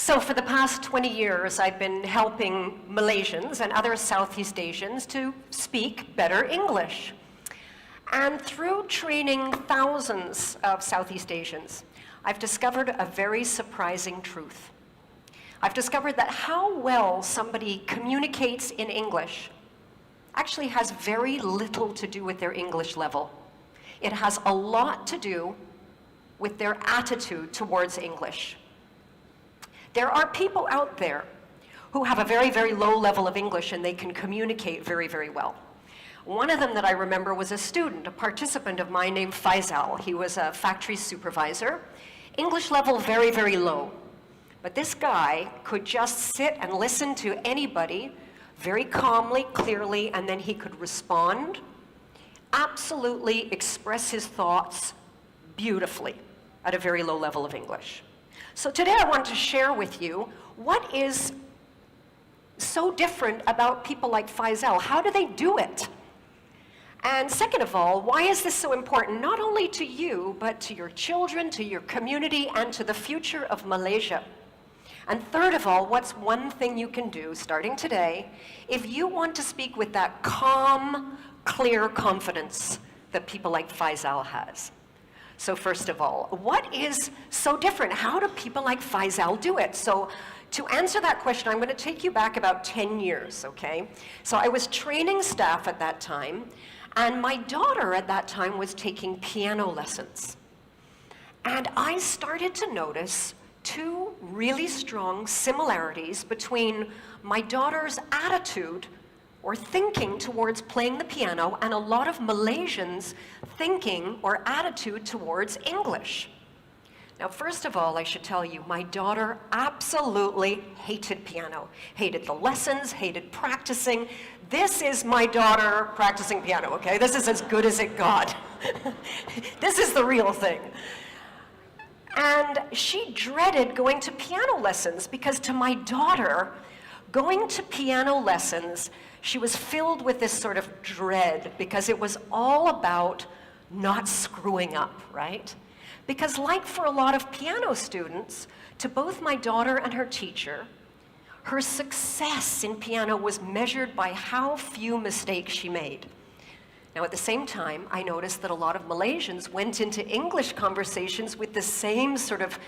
So for the past 20 years, I've been helping Malaysians and other Southeast Asians to speak better English. And through training thousands of Southeast Asians, I've discovered a very surprising truth. I've discovered that how well somebody communicates in English actually has very little to do with their English level. It has a lot to do with their attitude towards English. There are people out there who have a very, very low level of English and they can communicate very, very well. One of them that I remember was a student, a participant of mine named Faisal. He was a factory supervisor. English level very, very low. But this guy could just sit and listen to anybody very calmly, clearly, and then he could respond, absolutely express his thoughts beautifully at a very low level of English. So today I want to share with you what is so different about people like Faisal. How do they do it? And second of all, why is this so important, not only to you, but to your children, to your community, and to the future of Malaysia? And third of all, what's one thing you can do, starting today, if you want to speak with that calm, clear confidence that people like Faisal has? So first of all, what is so different? How do people like Faisal do it? So to answer that question, I'm going to take you back about 10 years, okay? So I was training staff at that time, and my daughter at that time was taking piano lessons. And I started to notice two really strong similarities between my daughter's attitude or thinking towards playing the piano and a lot of Malaysians' thinking or attitude towards English. Now, first of all, I should tell you, my daughter absolutely hated piano, hated the lessons, hated practicing. This is my daughter practicing piano, okay? This is as good as it got. This is the real thing. And she dreaded going to piano lessons because to my daughter, going to piano lessons, she was filled with this sort of dread because it was all about not screwing up, right? Because like for a lot of piano students, to both my daughter and her teacher, her success in piano was measured by how few mistakes she made. Now at the same time, I noticed that a lot of Malaysians went into English conversations with the same sort of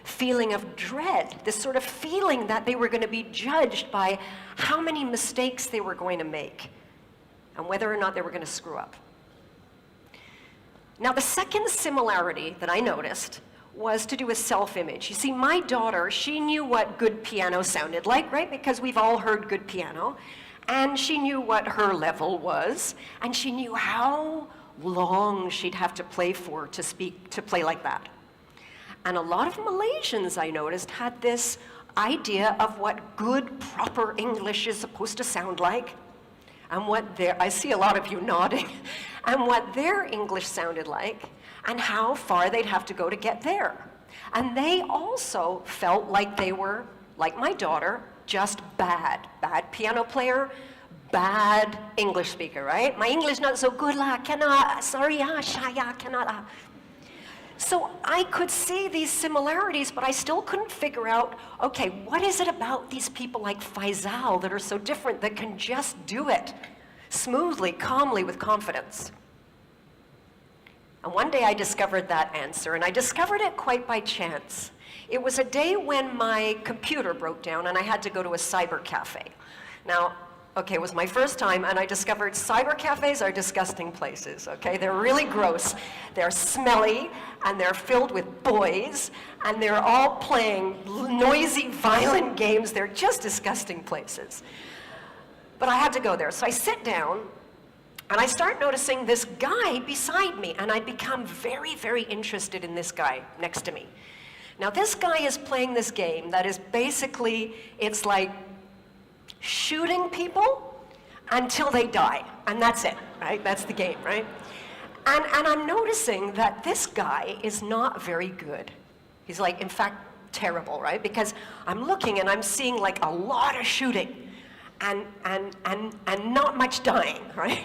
feeling of dread, this sort of feeling that they were going to be judged by how many mistakes they were going to make and whether or not they were going to screw up. Now, the second similarity that I noticed was to do with self-image. You see, my daughter, she knew what good piano sounded like, right? Because we've all heard good piano. And she knew what her level was, and she knew how long she'd have to play for to play like that. And a lot of Malaysians, I noticed, had this idea of what good, proper English is supposed to sound like, and what their, I see a lot of you nodding, and what their English sounded like, and how far they'd have to go to get there. And they also felt like they were, like my daughter, just bad. Bad piano player, bad English speaker, right? My English not so good lah, cannot, sorry ah, shy ah, cannot ah. So I could see these similarities, but I still couldn't figure out, okay, what is it about these people like Faisal that are so different that can just do it smoothly, calmly, with confidence? And one day I discovered that answer, and I discovered it quite by chance. It was a day when my computer broke down and I had to go to a cyber cafe. Now, okay, it was my first time, and I discovered cyber cafes are disgusting places, okay? They're really gross. They're smelly, and they're filled with boys, and they're all playing noisy, violent games. They're just disgusting places. But I had to go there. So I sit down, and I start noticing this guy beside me, and I become very, very interested in this guy next to me. Now, this guy is playing this game that is basically, it's like shooting people until they die, and that's it, right? That's the game, right? And I'm noticing that this guy is not very good. He's like, in fact, terrible, right? Because I'm looking and I'm seeing like a lot of shooting and not much dying, right?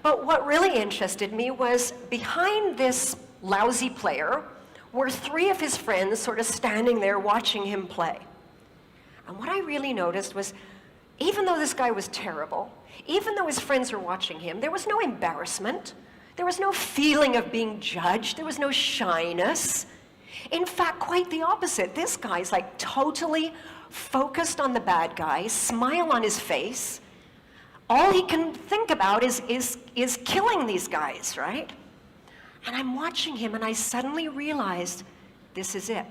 But what really interested me was behind this lousy player were 3 of his friends sort of standing there watching him play. And what I really noticed was, even though this guy was terrible, even though his friends were watching him, there was no embarrassment. There was no feeling of being judged. There was no shyness. In fact, quite the opposite. This guy's like totally focused on the bad guy, smile on his face. All he can think about is killing these guys, right? And I'm watching him and I suddenly realized, this is it.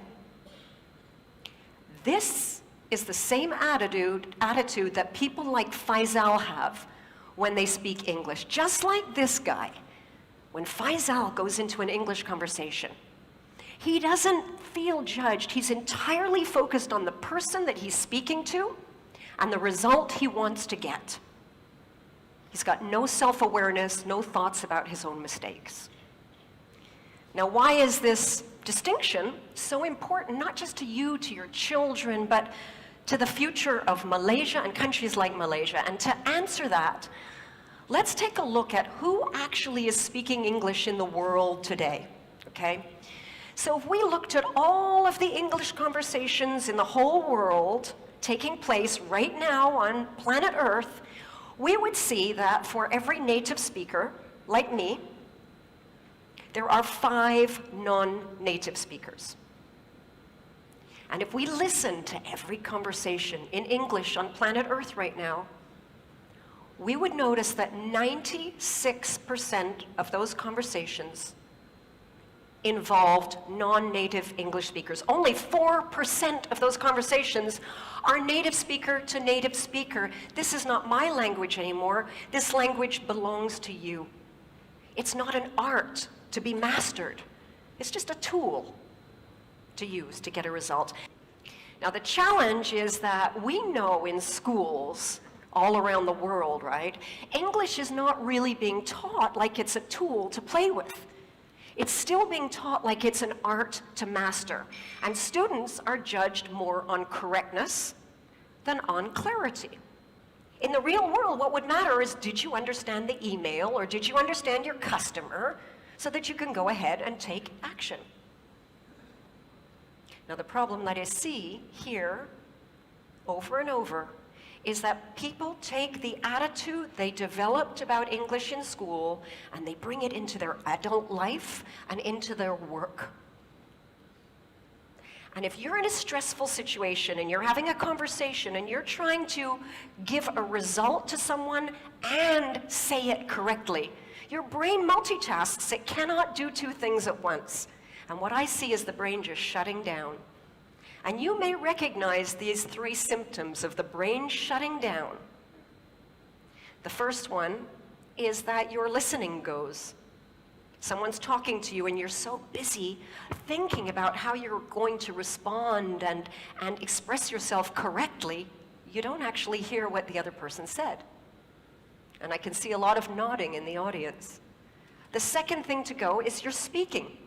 This is the same attitude that people like Faisal have when they speak English. Just like this guy, when Faisal goes into an English conversation, he doesn't feel judged. He's entirely focused on the person that he's speaking to and the result he wants to get. He's got no self-awareness, no thoughts about his own mistakes. Now, why is this distinction so important, not just to you, to your children, but to the future of Malaysia and countries like Malaysia? And to answer that, let's take a look at who actually is speaking English in the world today, okay? So if we looked at all of the English conversations in the whole world taking place right now on planet Earth, we would see that for every native speaker, like me, there are 5 non-native speakers. And if we listen to every conversation in English on planet Earth right now, we would notice that 96% of those conversations involved non-native English speakers. Only 4% of those conversations are native speaker to native speaker. This is not my language anymore. This language belongs to you. It's not an art to be mastered. It's just a tool to use to get a result. Now the challenge is that we know in schools all around the world, right? English is not really being taught like it's a tool to play with. It's still being taught like it's an art to master. And students are judged more on correctness than on clarity. In the real world, what would matter is, did you understand the email or did you understand your customer so that you can go ahead and take action? Now, the problem that I see here over and over is that people take the attitude they developed about English in school and they bring it into their adult life and into their work. And if you're in a stressful situation and you're having a conversation and you're trying to give a result to someone and say it correctly, your brain multitasks. It cannot do 2 things at once. And what I see is the brain just shutting down. And you may recognize these 3 symptoms of the brain shutting down. The first one is that your listening goes. Someone's talking to you and you're so busy thinking about how you're going to respond and express yourself correctly, you don't actually hear what the other person said. And I can see a lot of nodding in the audience. The second thing to go is your speaking.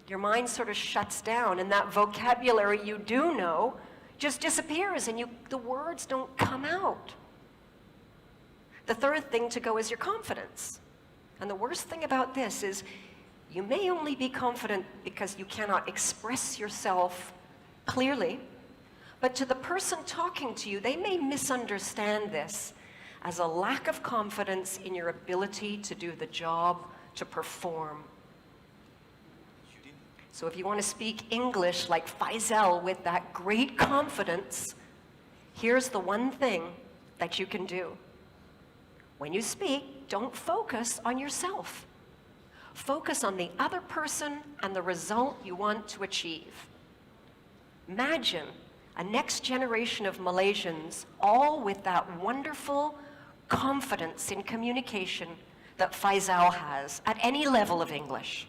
Your mind sort of shuts down and that vocabulary you do know just disappears and the words don't come out. The third thing to go is your confidence. And the worst thing about this is you may only be confident because you cannot express yourself clearly, but to the person talking to you, they may misunderstand this as a lack of confidence in your ability to do the job, to perform. So if you want to speak English like Faisal with that great confidence, here's the one thing that you can do. When you speak, don't focus on yourself. Focus on the other person and the result you want to achieve. Imagine a next generation of Malaysians all with that wonderful confidence in communication that Faisal has at any level of English.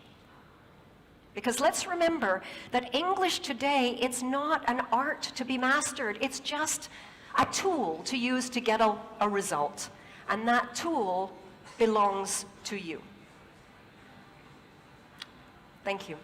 Because let's remember that English today, it's not an art to be mastered. It's just a tool to use to get a result. And that tool belongs to you. Thank you.